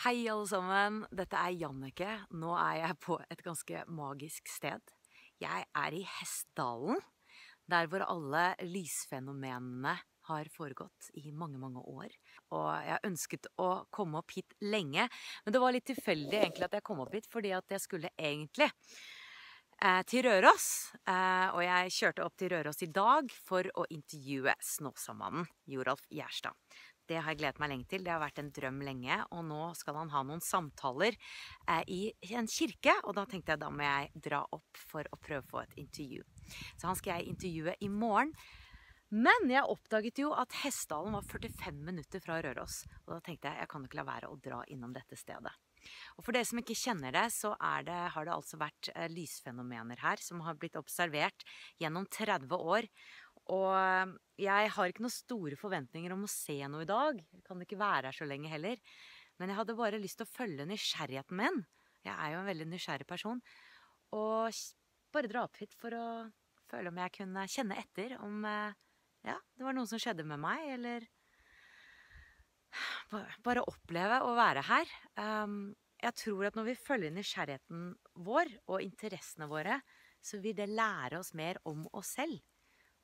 Hei alle sammen, dette er Janneke. Nå er jeg på et ganske magisk sted. Jeg er i Hessdalen, der hvor alle lysfenomenene har foregått i mange, mange år. Og jeg ønsket å komme opp hit lenge, men det var litt tilfeldig egentlig at jeg kom opp hit, fordi at jeg skulle egentlig til Røros. Og jeg kjørte opp til Røros i dag for å intervjue Snåsamannen, Joralf Gjerstad. Det har jeg gledet meg lenge til. Det har vært en drøm lenge, og nå skal han ha noen samtaler i en kirke, og da tenkte jeg da må jeg dra opp for å prøve å få et intervju. Så han skal jeg intervjue i morgen. Men jeg oppdaget jo at Hessdalen var 45 minutter fra Røros, og da tenkte jeg kan ikke la være å dra innom dette stedet. Og for dere som ikke kjenner det, så har det altså vært lysfenomener her som har blitt observert gjennom 30 år. Og jeg har ikke noen store forventninger om å se noe i dag. Jeg kan ikke være her så lenge heller. Men jeg hadde bare lyst til å følge nysgjerrigheten min. Jeg er jo en veldig nysgjerrig person. Og bare dra opp hit for å føle om jeg kunne kjenne etter om det var noe som skjedde med meg, eller bare oppleve å være her. Jeg tror at når vi følger nysgjerrigheten vår og interessene våre, så vil det lære oss mer om oss selv.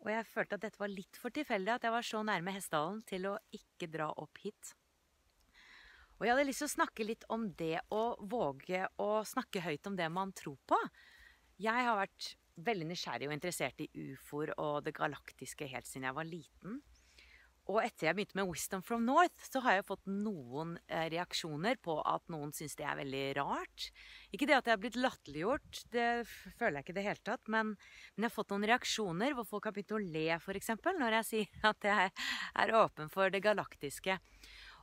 Og jeg følte at dette var litt for tilfeldig, at jeg var så nærme Hessdalen til å ikke dra opp hit. Og jeg hadde lyst til å snakke litt om det å våge å snakke høyt om det man tror på. Jeg har vært veldig nysgjerrig og interessert i UFOer og det galaktiske helt siden jeg var liten. Og etter jeg begynte med Wisdom from North, så har jeg fått noen reaksjoner på at noen synes det er veldig rart. Ikke det at jeg har blitt latterliggjort, det føler jeg ikke det hele tatt, men jeg har fått noen reaksjoner hvor folk har begynt å le, for eksempel, når jeg sier at jeg er åpen for det galaktiske.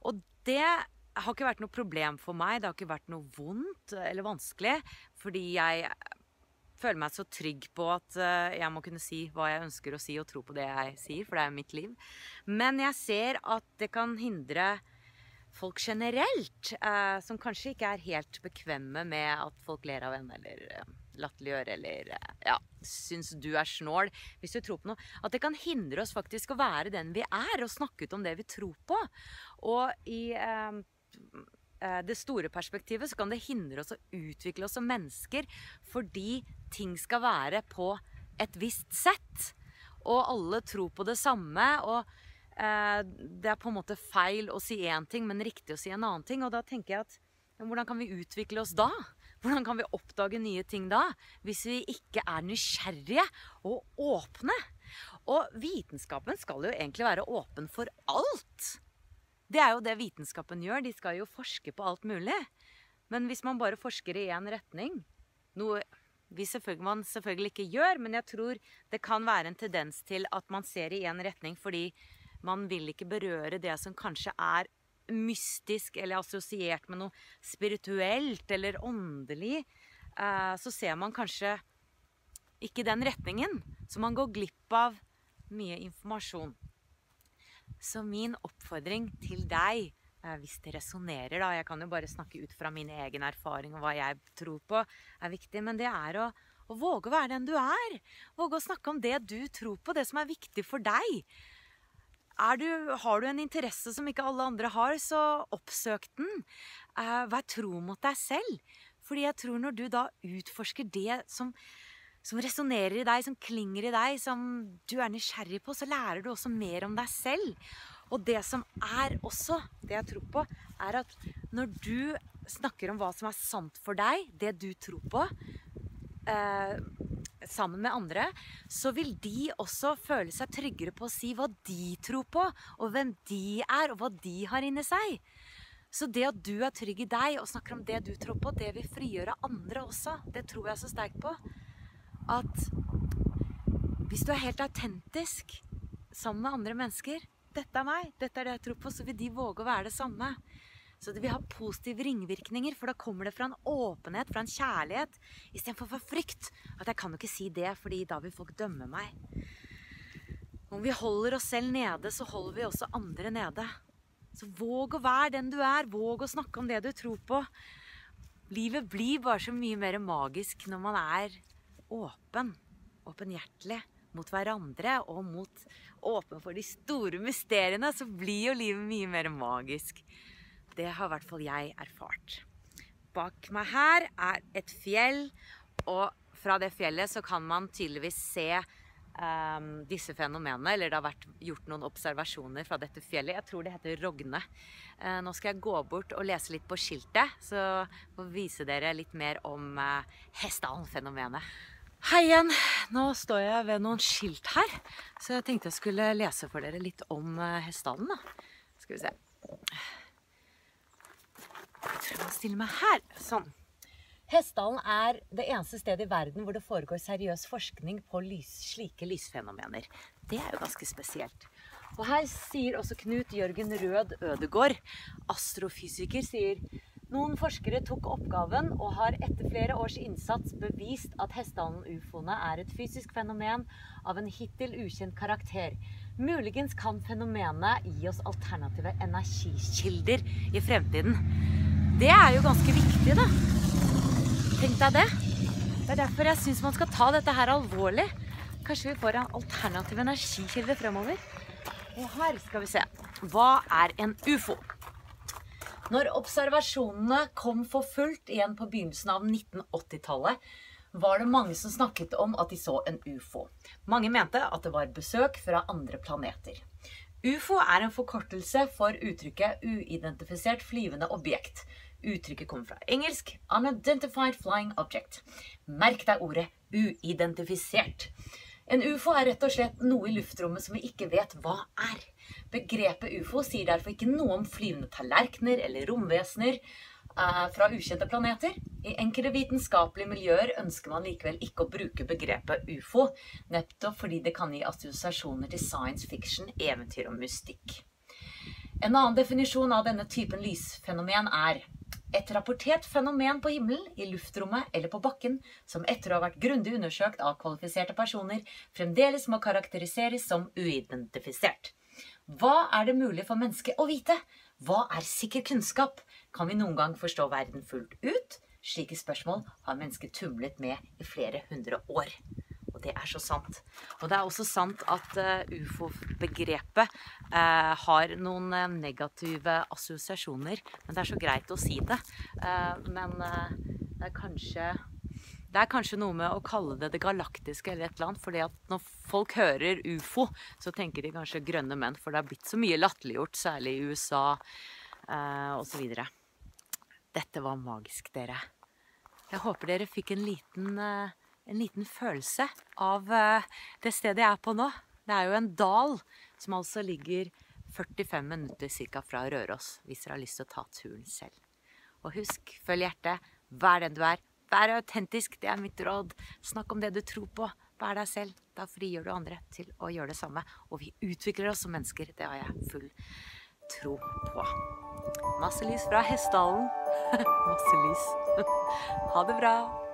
Og det har ikke vært noe problem for meg, det har ikke vært noe vondt eller vanskelig, fordi jeg føler meg så trygg på at jeg må kunne si hva jeg ønsker å si og tro på det jeg sier, for det er mitt liv. Men jeg ser at det kan hindre folk generelt, som kanskje ikke er helt bekvemme med at folk ler av en, eller latterliggjør, eller synes du er snål, hvis du tror på noe. At det kan hindre oss faktisk å være den vi er, og snakke ut om det vi tror på. Og i det store perspektivet så kan det hindre oss å utvikle oss som mennesker, fordi ting skal være på et visst sett, og alle tror på det samme, og det er på en måte feil å si en ting, men riktig å si en annen ting. Og da tenker jeg at hvordan kan vi utvikle oss da? Hvordan kan vi oppdage nye ting da, hvis vi ikke er nysgjerrige og åpne? Og vitenskapen skal jo egentlig være åpen for alt. Det er jo det vitenskapen gjør, de skal jo forske på alt mulig. Men hvis man bare forsker i en retning, noe man selvfølgelig ikke gjør, men jeg tror det kan være en tendens til at man ser i en retning fordi man vil ikke berøre det som kanskje er mystisk eller assosiert med noe spirituelt eller åndelig, så ser man kanskje ikke den retningen, så man går glipp av mye informasjon. Så min oppfordring til deg, hvis det resonerer da, jeg kan jo bare snakke ut fra min egen erfaring og hva jeg tror på, er viktig, men det er å våge å være den du er. Våge å snakke om det du tror på, det som er viktig for deg. Har du en interesse som ikke alle andre har, så oppsøk den. Vær tro mot deg selv. Fordi jeg tror når du da utforsker det som resonerer i deg, som klinger i deg, som du er nysgjerrig på, så lærer du også mer om deg selv. Og det som er også, det jeg tror på, er at når du snakker om hva som er sant for deg, det du tror på, sammen med andre, så vil de også føle seg tryggere på å si hva de tror på, og hvem de er, og hva de har inni seg. Så det at du er trygg i deg og snakker om det du tror på, det vil frigjøre andre også. Det tror jeg så sterkt på. At hvis du er helt autentisk sammen med andre mennesker, dette er meg, dette er det jeg tror på, så vil de våge å være det samme. Så det vil ha positive ringvirkninger, for da kommer det fra en åpenhet, fra en kjærlighet, i stedet for frykt. At jeg kan jo ikke si det, fordi da vil folk dømme meg. Om vi holder oss selv nede, så holder vi også andre nede. Så våg å være den du er, våg å snakke om det du tror på. Livet blir bare så mye mer magisk når man er åpenhjertelig mot hverandre og åpen for de store mysteriene, så blir jo livet mye mer magisk. Det har I hvert fall jeg erfart. Bak meg her et fjell, og fra det fjellet så kan man tydeligvis se disse fenomenene, eller det har vært gjort noen observasjoner fra dette fjellet. Jeg tror det heter Rogne. Nå skal jeg gå bort og lese litt på skiltet, så får vise dere litt mer om Hessdalen-fenomenet. Hei igjen! Nå står jeg ved noen skilt her, så jeg tenkte jeg skulle lese for dere litt om Hessdalen da. Skal vi se. Jeg tror jeg må stille meg her. Sånn. Hessdalen det eneste stedet I verden hvor det foregår seriøs forskning på slike lysfenomener. Det jo ganske spesielt. Og her sier også Knut Jørgen Rød Ødegård, astrofysiker, sier noen forskere tok oppgaven og har etter flere års innsats bevist at Hessdalen-ufoene et fysisk fenomen av en hittil ukjent karakter. Muligens kan fenomenet gi oss alternative energikilder I fremtiden. Det jo ganske viktig da. Tenk deg det. Det derfor jeg synes man skal ta dette her alvorlig. Kanskje vi får en alternativ energikilde fremover. Og her skal vi se. Hva en UFO? Når observasjonene kom for fullt igjen på begynnelsen av 1980-tallet, var det mange som snakket om at de så en UFO. Mange mente at det var besøk fra andre planeter. UFO en forkortelse for uttrykket uidentifisert flyvende objekt. Uttrykket kommer fra engelsk Unidentified Flying Object. Merk deg ordet uidentifisert. En UFO rett og slett noe I luftrommet som vi ikke vet hva Begrepet UFO sier derfor ikke noe om flyvende tallerkener eller romvesener fra ukjente planeter. I enkelte vitenskapelige miljøer ønsker man likevel ikke å bruke begrepet UFO, nettopp fordi det kan gi assosiasjoner til science fiction, eventyr og mystikk. En annen definisjon av denne typen lysfenomen et rapportert fenomen på himmelen, I luftrommet eller på bakken, som etter å ha vært grundig undersøkt av kvalifiserte personer, fremdeles må karakteriseres som uidentifisert. Hva det mulig for mennesket å vite? Hva sikker kunnskap? Kan vi noen gang forstå verden fullt ut? Slike spørsmål har mennesket tumlet med I flere hundre år. Og det så sant. Og det også sant at UFO-begrepet har noen negative assosiasjoner, men det så greit å si det. Men det kanskje noe med å kalle det galaktiske eller et eller annet, fordi at når folk hører UFO, så tenker de kanskje grønne menn, for det har blitt så mye latterliggjort, særlig I USA og så videre. Dette var magisk, dere. Jeg håper dere fikk en liten følelse av det stedet jeg på nå. Det jo en dal som altså ligger 45 minutter cirka fra Røros, hvis dere har lyst til å ta turen selv. Og husk, følg hjertet, vær den du vær autentisk, det mitt råd. Snakk om det du tror på, vær deg selv. Da frigjør du andre til å gjøre det samme. Og vi utvikler oss som mennesker, det har jeg full tro på. Masse lys fra Hessdalen. Masse lys. Ha det bra.